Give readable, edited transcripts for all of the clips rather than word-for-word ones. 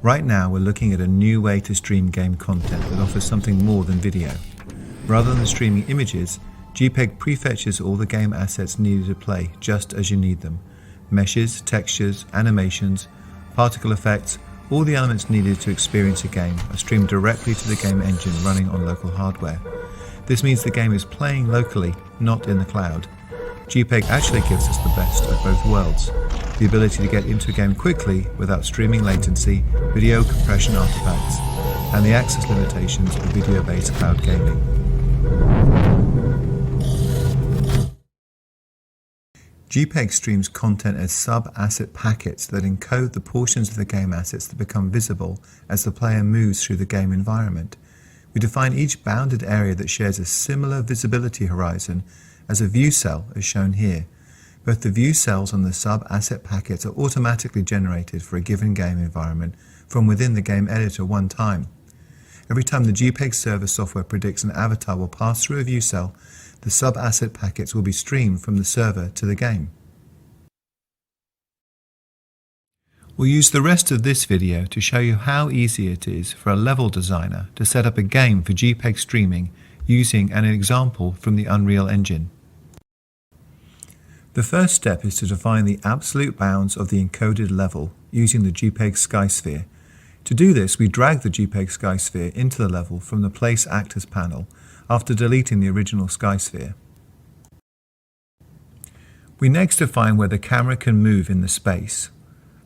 Right now we're looking at a new way to stream game content that offers something more than video. Rather than streaming images, GPEG prefetches all the game assets needed to play just as you need them. Meshes, textures, animations, particle effects, all the elements needed to experience a game are streamed directly to the game engine running on local hardware. This means the game is playing locally, not in the cloud. GPEG actually gives us the best of both worlds. The ability to get into a game quickly without streaming latency, video compression artifacts, and the access limitations of video-based cloud gaming. GPEG streams content as sub-asset packets that encode the portions of the game assets that become visible as the player moves through the game environment. We define each bounded area that shares a similar visibility horizon as a viewcell, as shown here. Both the viewcells and the sub-asset packets are automatically generated for a given game environment from within the game editor one time. Every time the GPEG server software predicts an avatar will pass through a viewcell, the sub-asset packets will be streamed from the server to the game. We'll use the rest of this video to show you how easy it is for a level designer to set up a game for GPEG streaming using an example from the Unreal Engine. The first step is to define the absolute bounds of the encoded level using the GPEG SkySphere. To do this, we drag the GPEG SkySphere into the level from the Place Actors panel after deleting the original SkySphere. We next define where the camera can move in the space.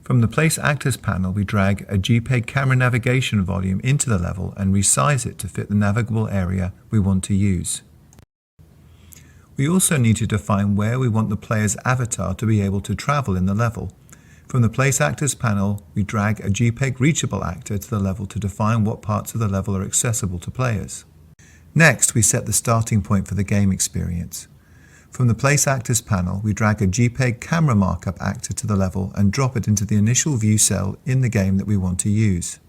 From the Place Actors panel, we drag a GPEG camera navigation volume into the level and resize it to fit the navigable area we want to use. We also need to define where we want the player's avatar to be able to travel in the level. From the Place Actors panel, we drag a GPEG reachable actor to the level to define what parts of the level are accessible to players. Next, we set the starting point for the game experience. From the Place Actors panel, we drag a GPEG camera markup actor to the level and drop it into the initial view cell in the game that we want to use.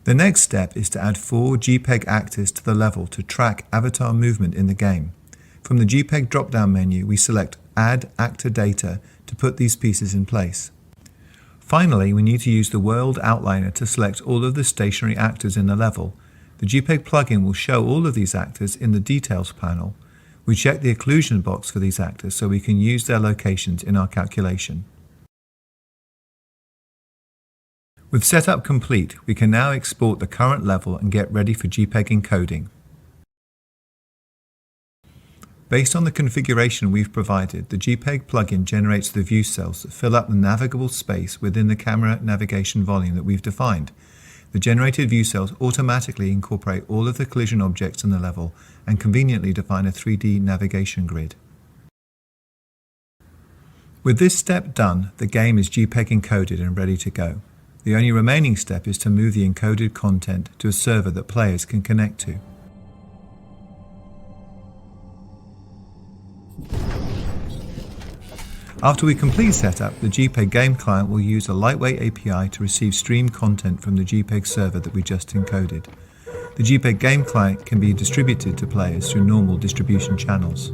The next step is to add 4 GPEG actors to the level to track avatar movement in the game. From the GPEG drop-down menu, we select Add Actor Data to put these pieces in place. Finally, we need to use the World Outliner to select all of the stationary actors in the level. The GPEG plugin will show all of these actors in the Details panel. We check the occlusion box for these actors so we can use their locations in our calculation. With setup complete, we can now export the current level and get ready for GPEG encoding. Based on the configuration we've provided, the GPEG plugin generates the view cells that fill up the navigable space within the camera navigation volume that we've defined. The generated view cells automatically incorporate all of the collision objects in the level and conveniently define a 3D navigation grid. With this step done, the game is GPEG encoded and ready to go. The only remaining step is to move the encoded content to a server that players can connect to. After we complete setup, the GPEG game client will use a lightweight API to receive streamed content from the GPEG server that we just encoded. The GPEG game client can be distributed to players through normal distribution channels.